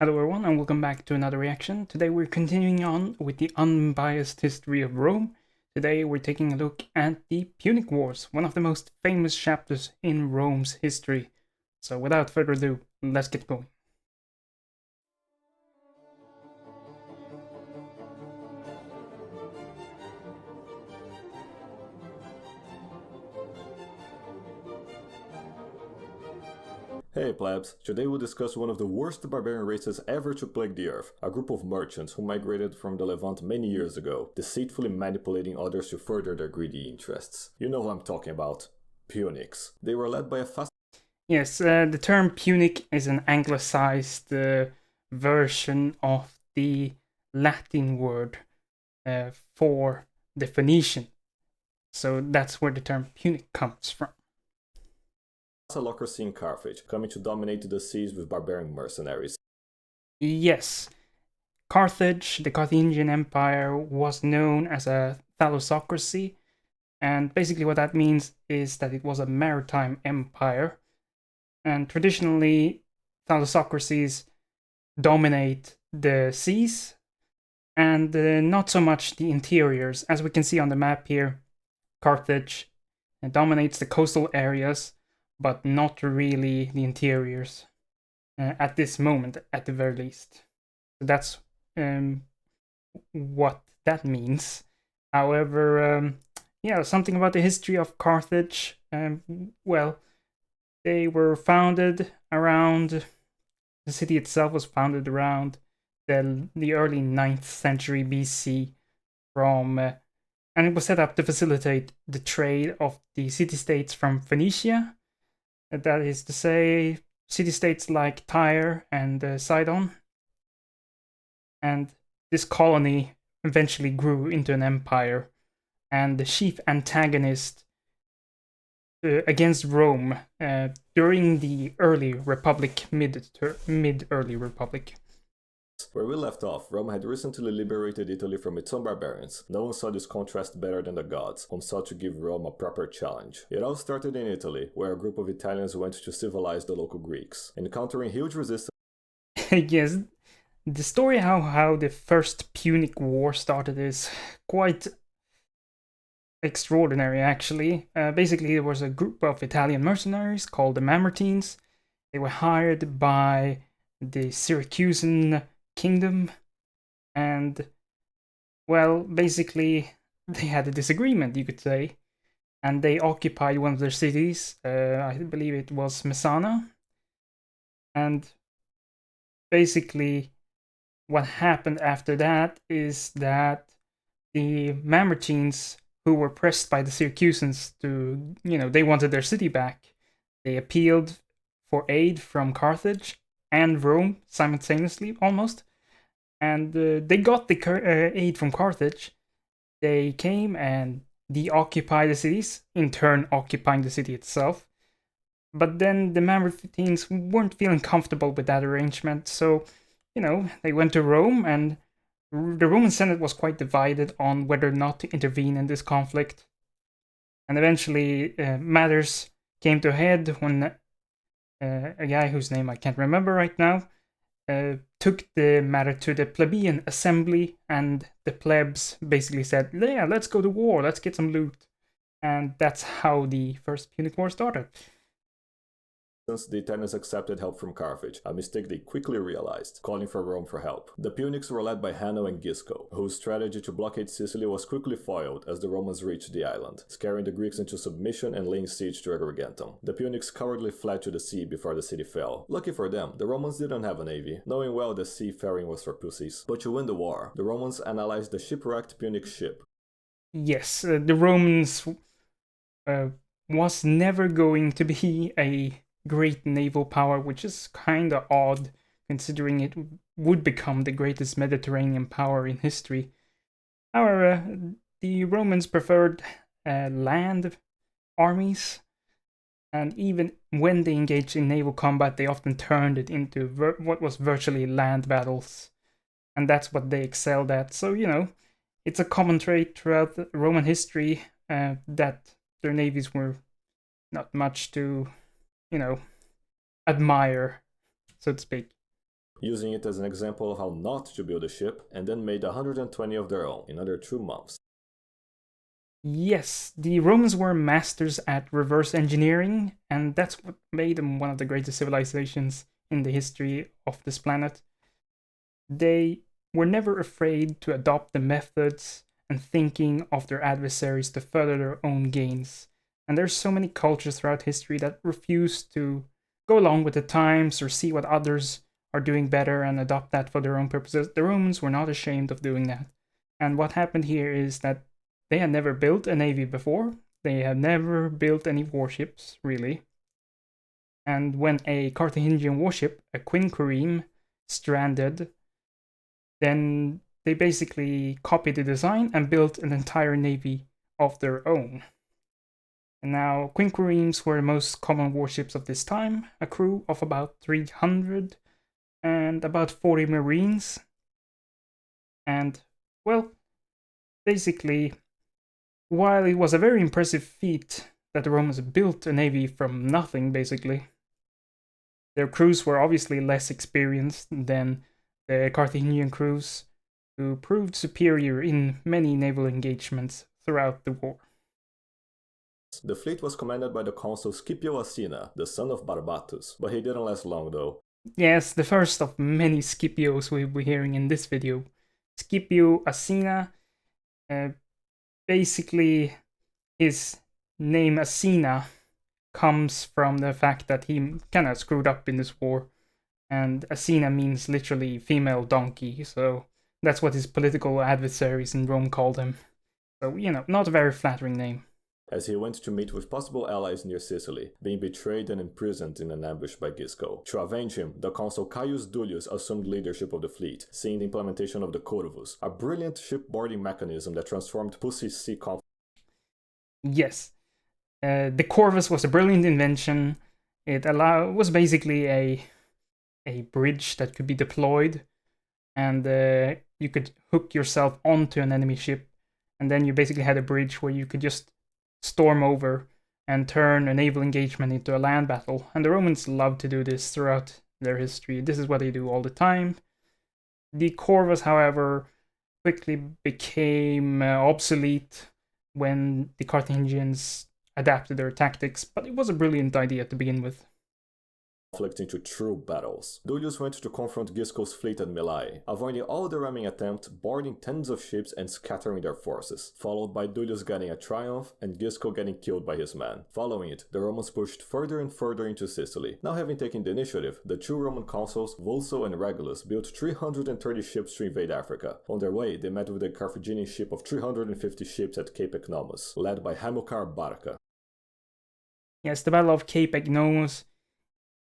Hello everyone and welcome back to another reaction. Today we're continuing on with the Unbiased History of Rome. Today we're taking a look at the Punic Wars, one of the most famous chapters in Rome's history. So without further ado, let's get going. Hey plebs, today we'll discuss one of the worst barbarian races ever to plague the earth, a group of merchants who migrated from the Levant many years ago, deceitfully manipulating others to further their greedy interests. You know who I'm talking about. Punics. They were led by a fast... Yes, the term Punic is an anglicized version of the Latin word for the Phoenician. So that's where the term Punic comes from. in Carthage, coming to dominate the seas with barbarian mercenaries. Yes, Carthage, the Carthingian Empire, was known as a thalassocracy, and basically what that means is that it was a maritime empire. And traditionally, thalassocracies dominate the seas and not so much the interiors. As we can see on the map here, Carthage dominates the coastal areas, but not really the interiors at this moment, at the very least. So that's what that means. However, yeah, something about the history of Carthage. Well, they were founded around, the city itself was founded around the early 9th century BC and it was set up to facilitate the trade of the city-states from Phoenicia. That is to say, city-states like Tyre and Sidon. And this colony eventually grew into an empire, and the chief antagonist against Rome during the early Republic, mid-early Republic. Where we left off, Rome had recently liberated Italy from its own barbarians. No one saw this contrast better than the gods, whom sought to give Rome a proper challenge. It all started in Italy, where a group of Italians went to civilize the local Greeks, encountering huge resistance. Yes, the story how the first Punic War started is quite extraordinary, actually. Basically, there was a group of Italian mercenaries called the Mamertines. They were hired by the Syracusan kingdom, and, well, basically, they had a disagreement, you could say, and they occupied one of their cities. I believe it was Messana, and basically, what happened after that is that the Mamertines, who were pressed by the Syracusans to, they wanted their city back, they appealed for aid from Carthage and Rome simultaneously, almost. And they got the aid from Carthage. They came and deoccupied the cities, in turn occupying the city itself. But then the Mamertines weren't feeling comfortable with that arrangement, so, they went to Rome, and the Roman Senate was quite divided on whether or not to intervene in this conflict. And eventually, matters came to a head when a guy whose name I can't remember right now took the matter to the plebeian assembly, and the plebs basically said, yeah, let's go to war, let's get some loot. And that's how the First Punic War started. Since the Italians accepted help from Carthage, a mistake they quickly realized, calling for Rome for help. The Punics were led by Hanno and Gisco, whose strategy to blockade Sicily was quickly foiled as the Romans reached the island, scaring the Greeks into submission and laying siege to Agrigentum. The Punics cowardly fled to the sea before the city fell. Lucky for them, the Romans didn't have a navy, knowing well that seafaring was for pussies. But to win the war, the Romans analyzed the shipwrecked Punic ship. Yes, the Romans was never going to be a great naval power, which is kind of odd considering it would become the greatest Mediterranean power in history. However, the Romans preferred land armies, and even when they engaged in naval combat, they often turned it into what was virtually land battles, and that's what they excelled at. So, it's a common trait throughout Roman history that their navies were not much to, admire, so to speak. using it as an example of how not to build a ship, and then made 120 of their own in under 2 months. Yes, the Romans were masters at reverse engineering, and that's what made them one of the greatest civilizations in the history of this planet. They were never afraid to adopt the methods and thinking of their adversaries to further their own gains. And there's so many cultures throughout history that refuse to go along with the times or see what others are doing better and adopt that for their own purposes. The Romans were not ashamed of doing that. And what happened here is that they had never built a navy before. They had never built any warships, really. And when a Carthingian warship, a quinquereme, stranded, then they basically copied the design and built an entire navy of their own. And now, quinqueremes were the most common warships of this time, a crew of about 300 and about 40 marines. And, well, basically, while it was a very impressive feat that the Romans built a navy from nothing, basically, their crews were obviously less experienced than the Carthaginian crews, who proved superior in many naval engagements throughout the war. The fleet was commanded by the consul Scipio Asina, the son of Barbatus, but he didn't last long though. Yes, the first of many Scipios we'll be hearing in this video. Scipio Asina, basically his name Asina comes from the fact that he kinda screwed up in this war, and Asina means literally female donkey, so that's what his political adversaries in Rome called him. So, not a very flattering name. As he went to meet with possible allies near Sicily, being betrayed and imprisoned in an ambush by Gisco. To avenge him, the consul Caius Duilius assumed leadership of the fleet, seeing the implementation of the Corvus, a brilliant shipboarding mechanism that transformed Pussy's sea conflict. Yes, the Corvus was a brilliant invention. It was basically a bridge that could be deployed, and you could hook yourself onto an enemy ship, and then you basically had a bridge where you could just storm over and turn a naval engagement into a land battle. And the Romans loved to do this throughout their history. This is what they do all the time. The Corvus, however, quickly became obsolete when the Carthaginians adapted their tactics, but it was a brilliant idea to begin with. Conflict into true battles. Duilius went to confront Gisco's fleet at Mylae, avoiding all the ramming attempt, boarding tens of ships and scattering their forces, followed by Duilius getting a triumph and Gisco getting killed by his men. Following it, the Romans pushed further and further into Sicily. Now having taken the initiative, the two Roman consuls, Vulso and Regulus, built 330 ships to invade Africa. On their way, they met with a Carthaginian ship of 350 ships at Cape Ecnomus, led by Hamilcar Barca. Yes, the Battle of Cape Ecnomus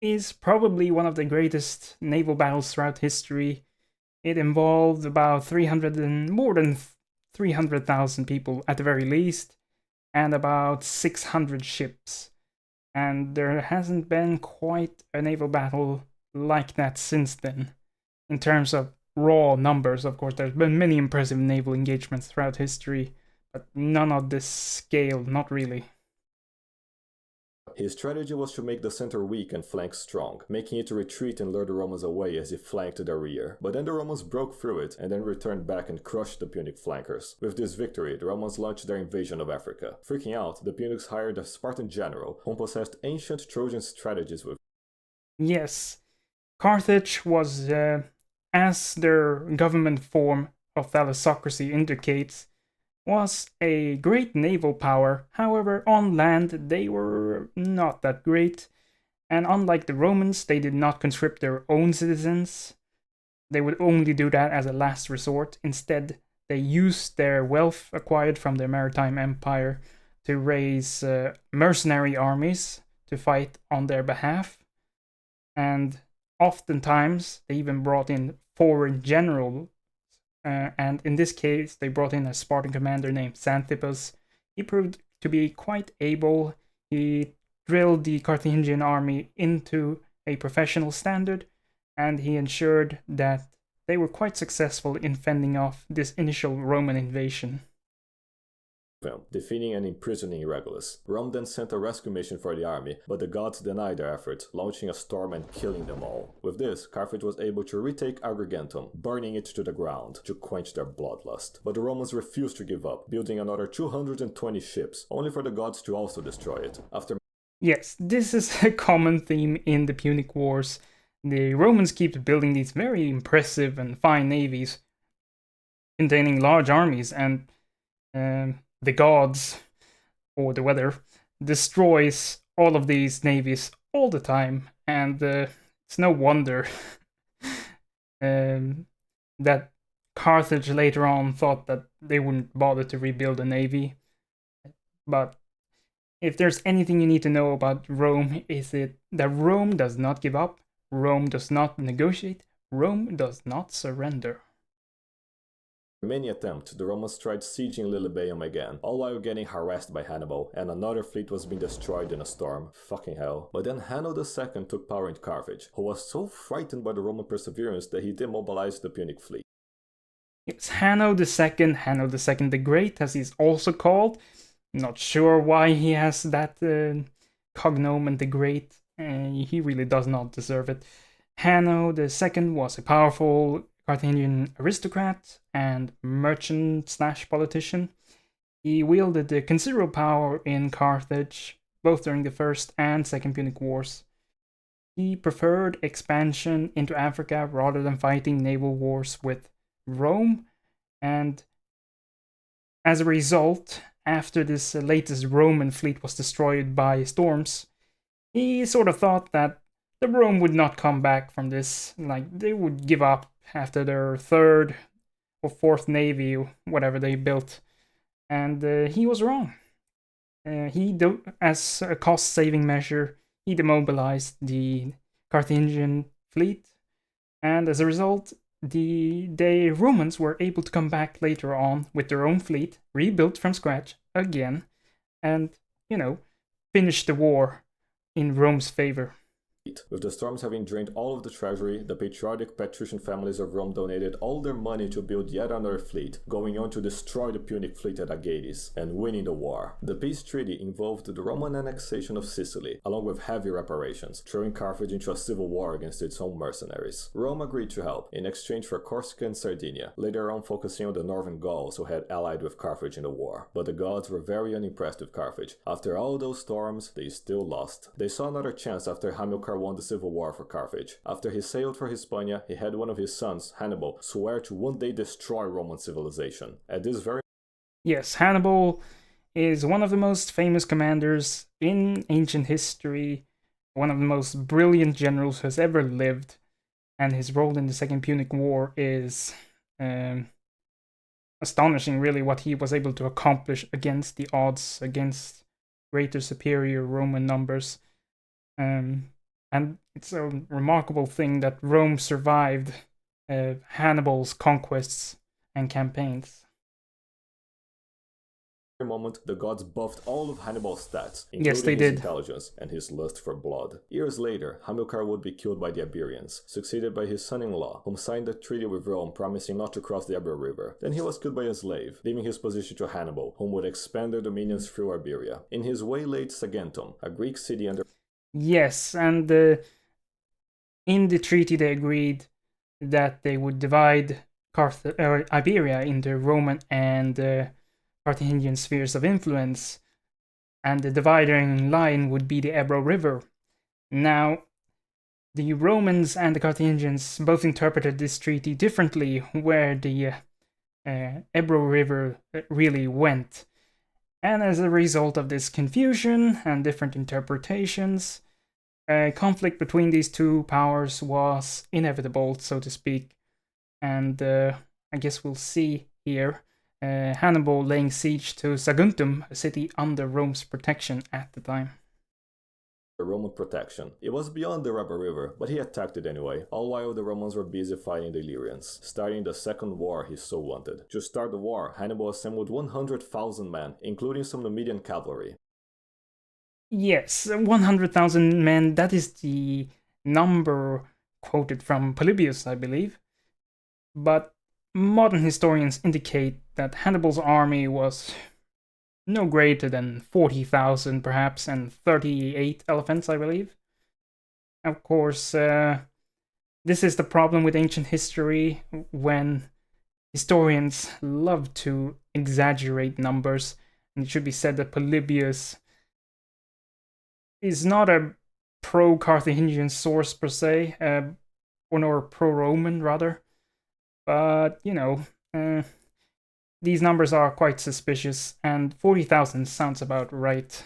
is probably one of the greatest naval battles throughout history. It involved about more than 300,000 people at the very least, and about 600 ships. And there hasn't been quite a naval battle like that since then. In terms of raw numbers, of course, there's been many impressive naval engagements throughout history, but none of this scale, not really. His strategy was to make the center weak and flank strong, making it retreat and lure the Romans away as he flanked their rear. But then the Romans broke through it and then returned back and crushed the Punic flankers. With this victory, the Romans launched their invasion of Africa. Freaking out, the Punics hired a Spartan general who possessed ancient Trojan strategies with. Yes, Carthage was, as their government form of thalassocracy indicates, was a great naval power. However, on land they were not that great, and unlike the Romans, they did not conscript their own citizens. They would only do that as a last resort. Instead, they used their wealth acquired from their maritime empire to raise mercenary armies to fight on their behalf, and oftentimes they even brought in foreign generals. And in this case, they brought in a Spartan commander named Xanthippus. He proved to be quite able. He drilled the Carthaginian army into a professional standard, and he ensured that they were quite successful in fending off this initial Roman invasion. him, defeating and imprisoning Regulus. Rome then sent a rescue mission for the army, but the gods denied their efforts, launching a storm and killing them all. With this, Carthage was able to retake Agrigentum, burning it to the ground to quench their bloodlust. But the Romans refused to give up, building another 220 ships, only for the gods to also destroy it. Yes, this is a common theme in the Punic Wars. The Romans keep building these very impressive and fine navies containing large armies, and the gods, or the weather, destroys all of these navies all the time, and it's no wonder that Carthage later on thought that they wouldn't bother to rebuild a navy. But if there's anything you need to know about Rome, is it that Rome does not give up, Rome does not negotiate, Rome does not surrender. Many attempts, the Romans tried sieging Lilybaeum again, all while getting harassed by Hannibal, and another fleet was being destroyed in a storm. Fucking hell. But then Hanno II took power in Carthage, who was so frightened by the Roman perseverance that he demobilized the Punic fleet. It's Hanno II the Great, as he's also called. Not sure why he has that cognomen, the Great. He really does not deserve it. Hanno II was a powerful Carthingian aristocrat and merchant/politician. He wielded considerable power in Carthage, both during the First and Second Punic Wars. He preferred expansion into Africa rather than fighting naval wars with Rome, and as a result, after this latest Roman fleet was destroyed by storms, he sort of thought that the Rome would not come back from this, like they would give up after their third or fourth navy, whatever they built, and he was wrong. As a cost-saving measure, he demobilized the Carthingian fleet, and as a result, the Romans were able to come back later on with their own fleet, rebuilt from scratch again, and, finish the war in Rome's favor. With the storms having drained all of the treasury, the patriotic patrician families of Rome donated all their money to build yet another fleet, going on to destroy the Punic fleet at Agades, and winning the war. The peace treaty involved the Roman annexation of Sicily, along with heavy reparations, throwing Carthage into a civil war against its own mercenaries. Rome agreed to help, in exchange for Corsica and Sardinia, later on focusing on the northern Gauls who had allied with Carthage in the war. But the gods were very unimpressed with Carthage. After all those storms, they still lost. They saw another chance after Hamilcar won the civil war for Carthage. After he sailed for Hispania, he had one of his sons, Hannibal, swear to one day destroy Roman civilization. At this very... Yes, Hannibal is one of the most famous commanders in ancient history, one of the most brilliant generals who has ever lived, and his role in the Second Punic War is astonishing, really, what he was able to accomplish against the odds, against greater superior Roman numbers. And it's a remarkable thing that Rome survived Hannibal's conquests and campaigns. moment, the gods buffed all of Hannibal's stats, yes, they including his did. intelligence and his lust for blood. Years later, Hamilcar would be killed by the Iberians, succeeded by his son-in-law, whom signed a treaty with Rome promising not to cross the Ebro River. Then he was killed by a slave, leaving his position to Hannibal, whom would expand their dominions through Iberia. In his waylaid Saguntum, a Greek city under... Yes, and in the treaty they agreed that they would divide Iberia into Roman and Carthingian spheres of influence, and the dividing line would be the Ebro River. Now, the Romans and the Carthaginians both interpreted this treaty differently, where the Ebro River really went. And as a result of this confusion and different interpretations, a conflict between these two powers was inevitable, so to speak. And I guess we'll see here Hannibal laying siege to Saguntum, a city under Rome's protection at the time. Roman protection. It was beyond the Ebro River, but he attacked it anyway, all while the Romans were busy fighting the Illyrians, starting the second war he so wanted. To start the war, Hannibal assembled 100,000 men, including some Numidian cavalry. Yes, 100,000 men, that is the number quoted from Polybius, I believe. But modern historians indicate that Hannibal's army was no greater than 40,000 perhaps, and 38 elephants, I believe. Of course, this is the problem with ancient history when historians love to exaggerate numbers, and it should be said that Polybius is not a pro-Carthingian source per se, or nor pro-Roman rather, but these numbers are quite suspicious, and 40,000 sounds about right,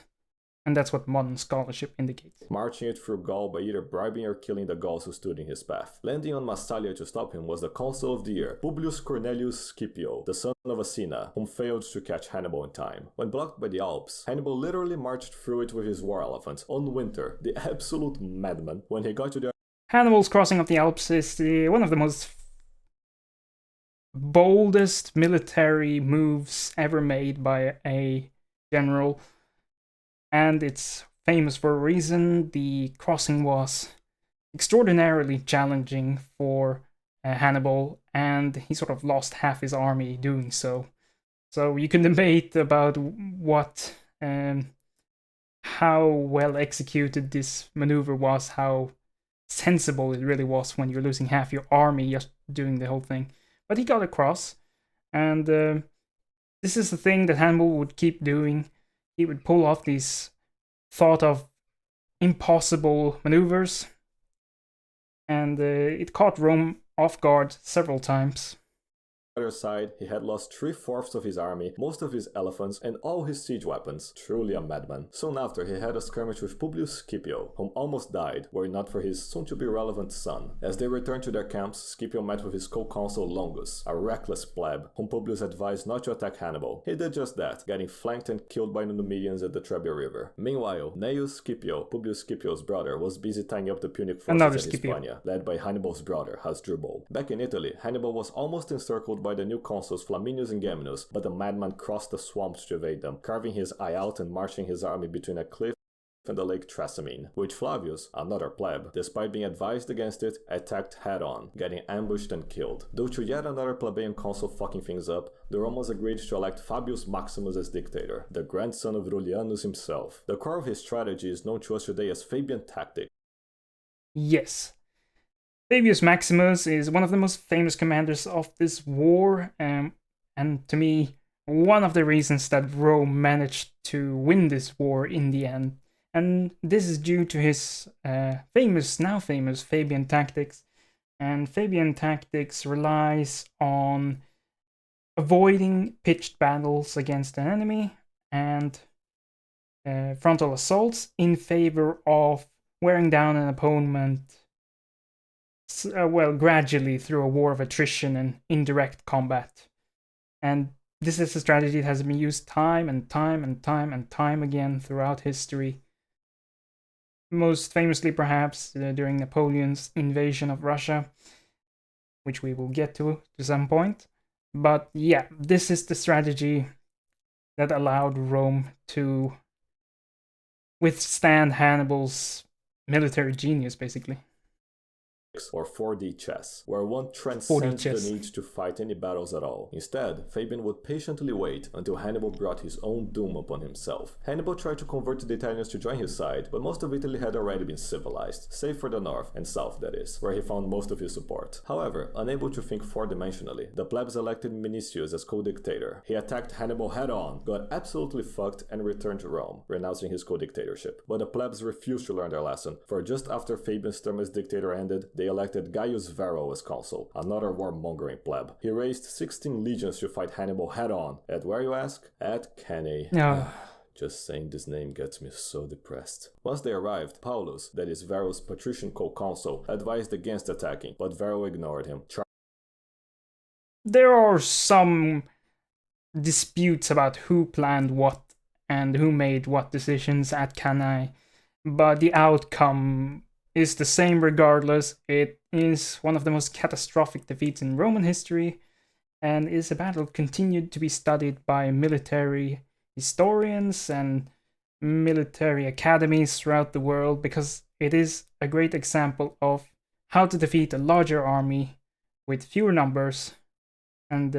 and that's what modern scholarship indicates. Marching it through Gaul by either bribing or killing the Gauls who stood in his path. Landing on Massalia to stop him was the consul of the year, Publius Cornelius Scipio, the son of Asina, whom failed to catch Hannibal in time. When blocked by the Alps, Hannibal literally marched through it with his war elephants on Winter, the absolute madman. When he got to the Hannibal's crossing of the Alps is one of the most boldest military moves ever made by a general, and it's famous for a reason. The crossing was extraordinarily challenging for Hannibal, and he sort of lost half his army doing so. So you can debate about how well executed this maneuver was, how sensible it really was when you're losing half your army just doing the whole thing. But he got across, and this is the thing that Hannibal would keep doing. He would pull off these thought of impossible maneuvers, and it caught Rome off guard several times. other side, he had lost 3/4 of his army, most of his elephants, and all his siege weapons. Truly a madman. Soon after, he had a skirmish with Publius Scipio, whom almost died, were it not for his soon-to-be relevant son. As they returned to their camps, Scipio met with his co-consul Longus, a reckless pleb, whom Publius advised not to attack Hannibal. He did just that, getting flanked and killed by the Numidians at the Trebia River. Meanwhile, Gnaeus Scipio, Publius Scipio's brother, was busy tying up the Punic forces in Hispania, led by Hannibal's brother, Hasdrubal. Back in Italy, Hannibal was almost encircled by the new consuls Flaminius and Geminus, but the madman crossed the swamps to evade them, carving his eye out and marching his army between a cliff and the lake Trasimene, which Flavius, another pleb, despite being advised against it, attacked head-on, getting ambushed and killed. Though to yet another plebeian consul fucking things up, the Romans agreed to elect Fabius Maximus as dictator, the grandson of Rullianus himself. The core of his strategy is known to us today as Fabian tactics. Yes. Fabius Maximus is one of the most famous commanders of this war, and to me, one of the reasons that Rome managed to win this war in the end. And this is due to his now famous Fabian tactics. And Fabian tactics relies on avoiding pitched battles against an enemy and frontal assaults in favor of wearing down an opponent gradually through a war of attrition and indirect combat. And this is a strategy that has been used time and time and time and time again throughout history. Most famously, perhaps, during Napoleon's invasion of Russia, which we will get to some point. But yeah, this is the strategy that allowed Rome to withstand Hannibal's military genius, basically. Or 4D chess, where one transcends the need to fight any battles at all. Instead, Fabian would patiently wait until Hannibal brought his own doom upon himself. Hannibal tried to convert the Italians to join his side, but most of Italy had already been civilized, save for the north and south, that is, where he found most of his support. However, unable to think four-dimensionally, the plebs elected Minicius as co-dictator. He attacked Hannibal head-on, got absolutely fucked, and returned to Rome, renouncing his co-dictatorship. But the plebs refused to learn their lesson, for just after Fabian's term as dictator ended, they elected Gaius Varro as consul, another warmongering pleb. He raised 16 legions to fight Hannibal head-on. At where, you ask? At Cannae. Just saying this name gets me so depressed. Once they arrived, Paulus, that is Varro's patrician co-consul, advised against attacking, but Varro ignored him. There are some disputes about who planned what and who made what decisions at Cannae, but the outcome is the same regardless. It is one of the most catastrophic defeats in Roman history, and is a battle continued to be studied by military historians and military academies throughout the world, because it is a great example of how to defeat a larger army with fewer numbers, and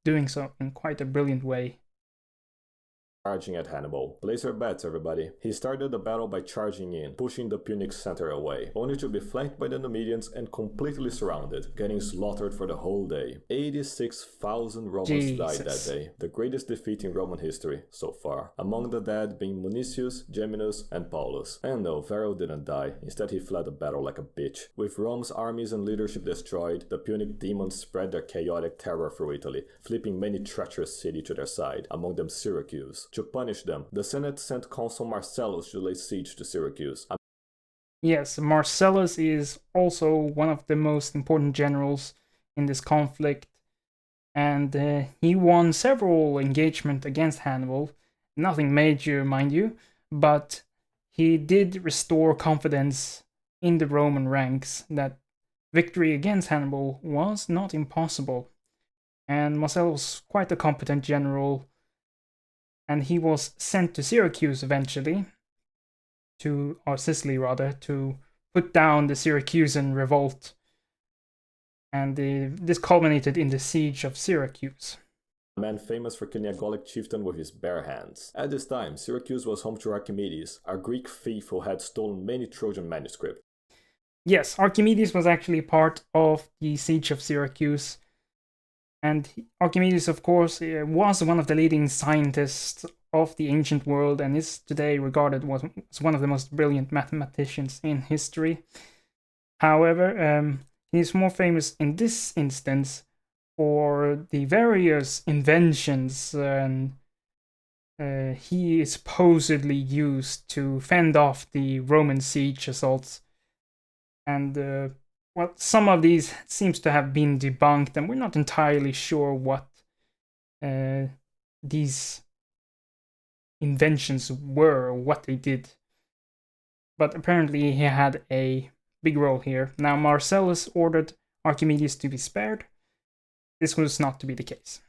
doing so in quite a brilliant way. charging at Hannibal. Place your bets, everybody. He started the battle by charging in, pushing the Punic center away, only to be flanked by the Numidians and completely surrounded, getting slaughtered for the whole day. 86,000 Romans died that day, the greatest defeat in Roman history so far. Among the dead being Municius, Geminus, and Paulus. And no, Varro didn't die, instead he fled the battle like a bitch. With Rome's armies and leadership destroyed, the Punic demons spread their chaotic terror through Italy, flipping many treacherous cities to their side, among them Syracuse. To punish them, the Senate sent consul Marcellus to lay siege to Syracuse. Yes, Marcellus is also one of the most important generals in this conflict, and he won several engagements against Hannibal. Nothing major, mind you, but he did restore confidence in the Roman ranks that victory against Hannibal was not impossible. And Marcellus was quite a competent general, and he was sent to Syracuse eventually, or Sicily rather, to put down the Syracusan revolt. And this culminated in the siege of Syracuse. A man famous for killing a Gallic chieftain with his bare hands. At this time, Syracuse was home to Archimedes, a Greek thief who had stolen many Trojan manuscripts. Yes, Archimedes was actually part of the siege of Syracuse. And Archimedes, of course, was one of the leading scientists of the ancient world and is today regarded as one of the most brilliant mathematicians in history. However, he is more famous in this instance for the various inventions he supposedly used to fend off the Roman siege assaults. And well, some of these seems to have been debunked, and we're not entirely sure what these inventions were or what they did. But apparently he had a big role here. Now, Marcellus ordered Archimedes to be spared. This was not to be the case,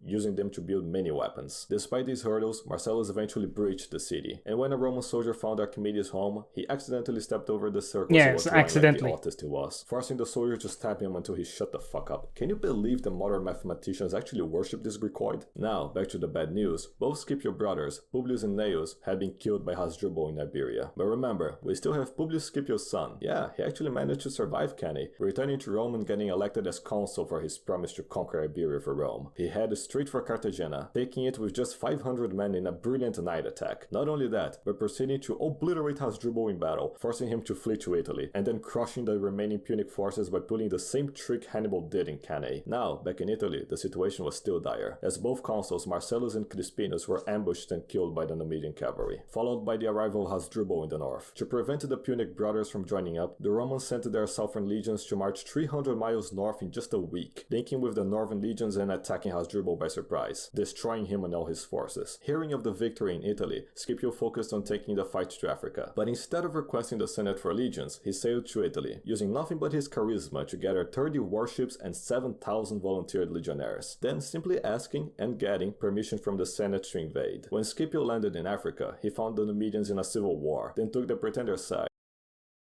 using them to build many weapons. Despite these hurdles, Marcellus eventually breached the city, and when a Roman soldier found Archimedes' home, he accidentally stepped over the circle like the autist he was, forcing the soldier to stab him until he shut the fuck up. Can you believe the modern mathematicians actually worship this Greekoid? Now, back to the bad news. Both Scipio brothers, Publius and Gnaeus, had been killed by Hasdrubal in Iberia. But remember, we still have Publius Scipio's son. Yeah, he actually managed to survive Cannae, returning to Rome and getting elected as consul for his promise to conquer Iberia for Rome. He headed straight for Cartagena, taking it with just 500 men in a brilliant night attack. Not only that, but proceeding to obliterate Hasdrubal in battle, forcing him to flee to Italy, and then crushing the remaining Punic forces by pulling the same trick Hannibal did in Cannae. Now, back in Italy, the situation was still dire, as both consuls Marcellus and Crispinus were ambushed and killed by the Numidian cavalry, followed by the arrival of Hasdrubal in the north. To prevent the Punic brothers from joining up, the Romans sent their southern legions to march 300 miles north in just a week, linking with the northern legions and attacking Hasdrubal by surprise, destroying him and all his forces. Hearing of the victory in Italy, Scipio focused on taking the fight to Africa, but instead of requesting the Senate for allegiance, he sailed to Italy, using nothing but his charisma to gather 30 warships and 7,000 volunteered legionnaires, then simply asking and getting permission from the Senate to invade. When Scipio landed in Africa, he found the Numidians in a civil war, then took the pretenders' side.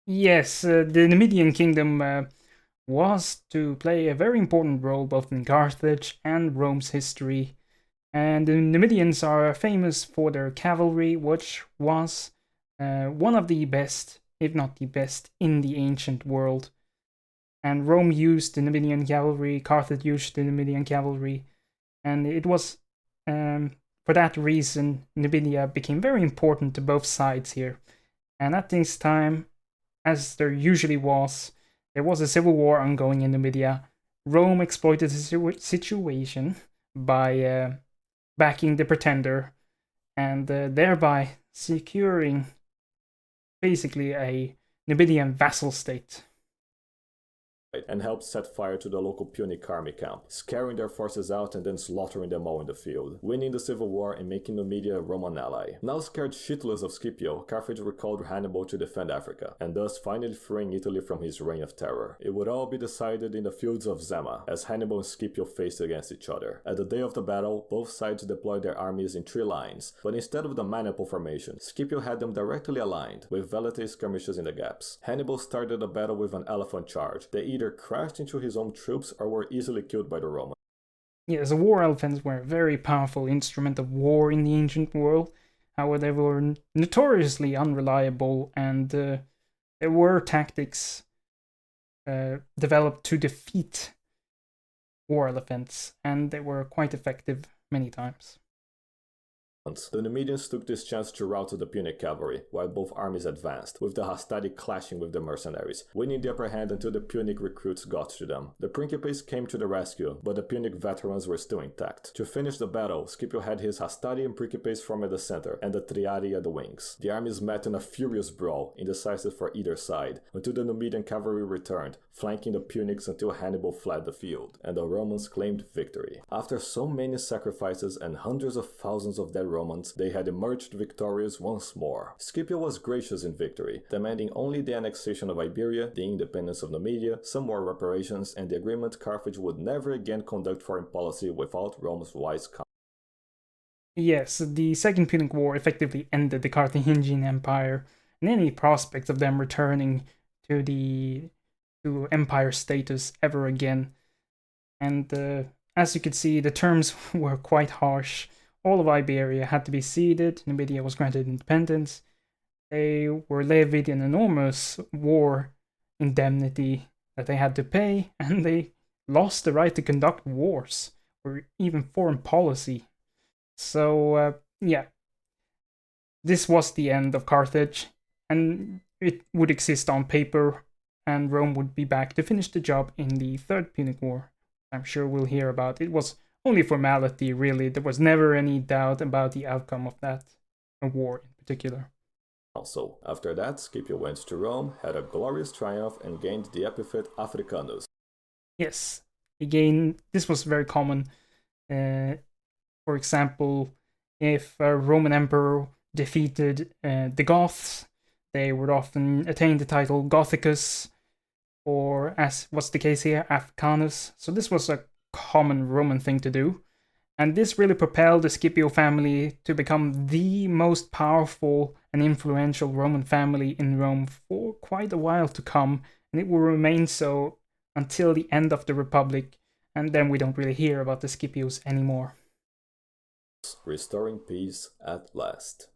Yes, the Numidian kingdom was to play a very important role both in Carthage and Rome's history. And the Numidians are famous for their cavalry, which was one of the best, if not the best, in the ancient world. And Rome used the Numidian cavalry, Carthage used the Numidian cavalry, and it was for that reason Numidia became very important to both sides here. And at this time, as there usually was, there was a civil war ongoing in Numidia. Rome exploited the situation by backing the pretender and thereby securing basically a Numidian vassal state. And helped set fire to the local Punic army camp, scaring their forces out and then slaughtering them all in the field, winning the civil war and making Numidia a Roman ally. Now scared shitless of Scipio, Carthage recalled Hannibal to defend Africa, and thus finally freeing Italy from his reign of terror. It would all be decided in the fields of Zama, as Hannibal and Scipio faced against each other. At the day of the battle, both sides deployed their armies in 3 lines, but instead of the maniple formation, Scipio had them directly aligned, with veletae skirmishes in the gaps. Hannibal started the battle with an elephant charge. They either crashed into his own troops or were easily killed by the Romans. Yes, the war elephants were a very powerful instrument of war in the ancient world. However, they were notoriously unreliable, and there were tactics developed to defeat war elephants, and they were quite effective many times. The Numidians took this chance to rout the Punic cavalry, while both armies advanced, with the Dovahhatty clashing with the mercenaries, winning the upper hand until the Punic recruits got to them. The Principes came to the rescue, but the Punic veterans were still intact. To finish the battle, Scipio had his Hastati and Principes form at the center, and the Triadi at the wings. The armies met in a furious brawl, indecisive for either side, until the Numidian cavalry returned, flanking the Punics until Hannibal fled the field, and the Romans claimed victory. After so many sacrifices and hundreds of thousands of dead Romans, they had emerged victorious once more. Scipio was gracious in victory, demanding only the annexation of Iberia, the independence of Numidia, some more reparations, and the agreement Carthage would never again conduct foreign policy without Rome's wise counsel. Yes, the Second Punic War effectively ended the Carthingian Empire, and any prospects of them returning to empire status ever again. And as you could see, the terms were quite harsh. All of Iberia had to be ceded, Numidia was granted independence, they were levied an enormous war indemnity that they had to pay, and they lost the right to conduct wars, or even foreign policy. So, yeah, this was the end of Carthage, and it would exist on paper, and Rome would be back to finish the job in the Third Punic War. I'm sure we'll hear about. It was only formality, really. There was never any doubt about the outcome of that war in particular. Also, after that, Scipio went to Rome, had a glorious triumph, and gained the epithet Africanus. Yes, again, this was very common. For example, if a Roman emperor defeated the Goths, they would often attain the title Gothicus, or as was the case here, Africanus. So this was a common Roman thing to do. And this really propelled the Scipio family to become the most powerful and influential Roman family in Rome for quite a while to come, and it will remain so until the end of the Republic, and then we don't really hear about the Scipios anymore. Restoring peace at last.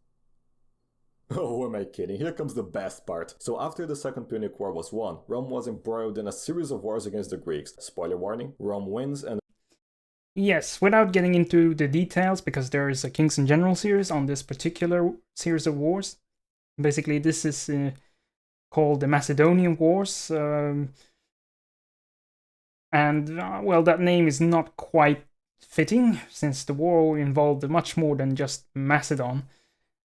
Oh, am I kidding? Here comes the best part. So after the Second Punic War was won, Rome was embroiled in a series of wars against the Greeks. Spoiler warning, Rome wins and... Yes, without getting into the details, because there is a Kings and Generals series on this particular series of wars. Basically, this is called the Macedonian Wars. Well, that name is not quite fitting, since the war involved much more than just Macedon.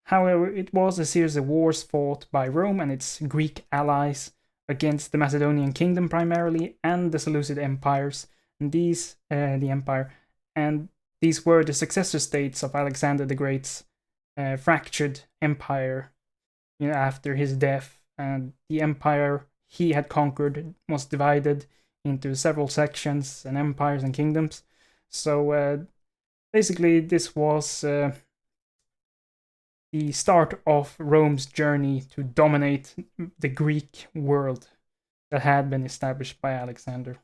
However, it was a series of wars fought by Rome and its Greek allies against the Macedonian kingdom primarily, and the Seleucid empires. And these were the successor states of Alexander the Great's fractured empire. After his death, and the empire he had conquered was divided into several sections and empires and kingdoms. So basically, this was the start of Rome's journey to dominate the Greek world that had been established by Alexander.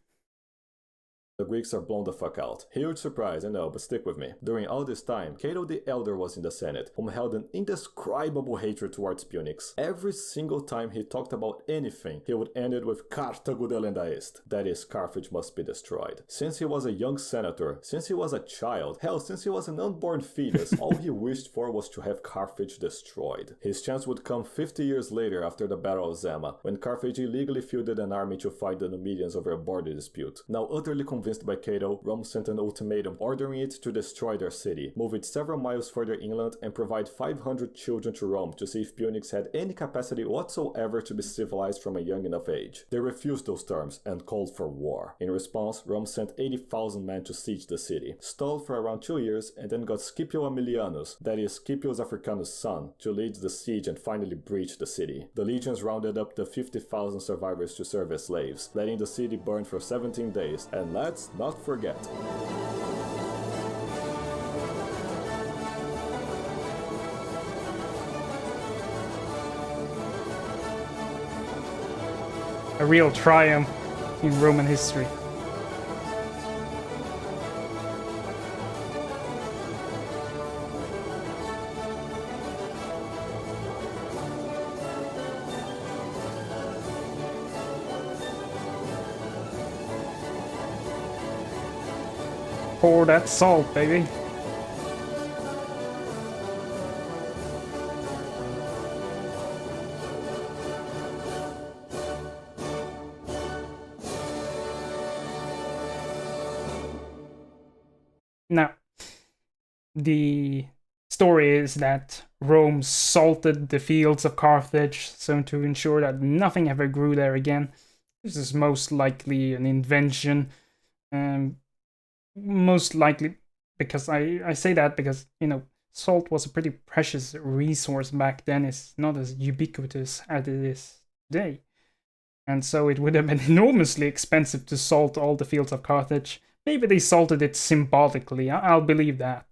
The Greeks are blown the fuck out. Huge surprise, I know, but stick with me. During all this time, Cato the Elder was in the Senate, whom held an indescribable hatred towards Punics. Every single time he talked about anything, he would end it with Carthago delenda est, that is, Carthage must be destroyed. Since he was a young senator, since he was a child, hell, since he was an unborn fetus, all he wished for was to have Carthage destroyed. His chance would come 50 years later after the Battle of Zama, when Carthage illegally fielded an army to fight the Numidians over a border dispute. Now utterly convinced by Cato, Rome sent an ultimatum ordering it to destroy their city, move it several miles further inland, and provide 500 children to Rome to see if Punics had any capacity whatsoever to be civilized from a young enough age. They refused those terms and called for war. In response, Rome sent 80,000 men to siege the city, stalled for around 2 years, and then got Scipio Aemilianus, that is Scipio's Africanus son, to lead the siege and finally breach the city. The legions rounded up the 50,000 survivors to serve as slaves, letting the city burn for 17 days, and let's not forget. A real triumph in Roman history. Pour that salt, baby. Now, the story is that Rome salted the fields of Carthage so to ensure that nothing ever grew there again. This is most likely an invention. Most likely because I say that because, you know, salt was a pretty precious resource back then. It's not as ubiquitous as it is today. And so it would have been enormously expensive to salt all the fields of Carthage. Maybe they salted it symbolically. I'll believe that.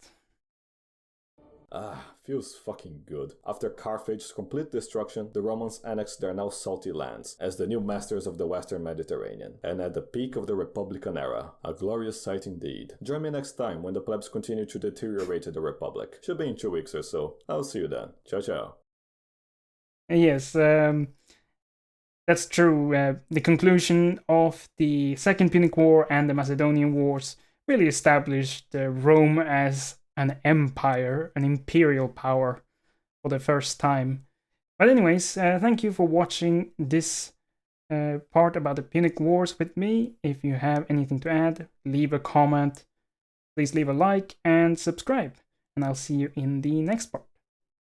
Ah, feels fucking good. After Carthage's complete destruction, the Romans annexed their now salty lands as the new masters of the Western Mediterranean. And at the peak of the Republican era, a glorious sight indeed. Join me next time when the plebs continue to deteriorate the Republic. Should be in 2 weeks or so. I'll see you then. Ciao ciao. Yes, that's true. The conclusion of the Second Punic War and the Macedonian Wars really established Rome as an empire, an imperial power for the first time. But anyways, thank you for watching this part about the Punic Wars with me. If you have anything to add, leave a comment, please leave a like and subscribe. And I'll see you in the next part.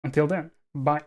Until then, bye.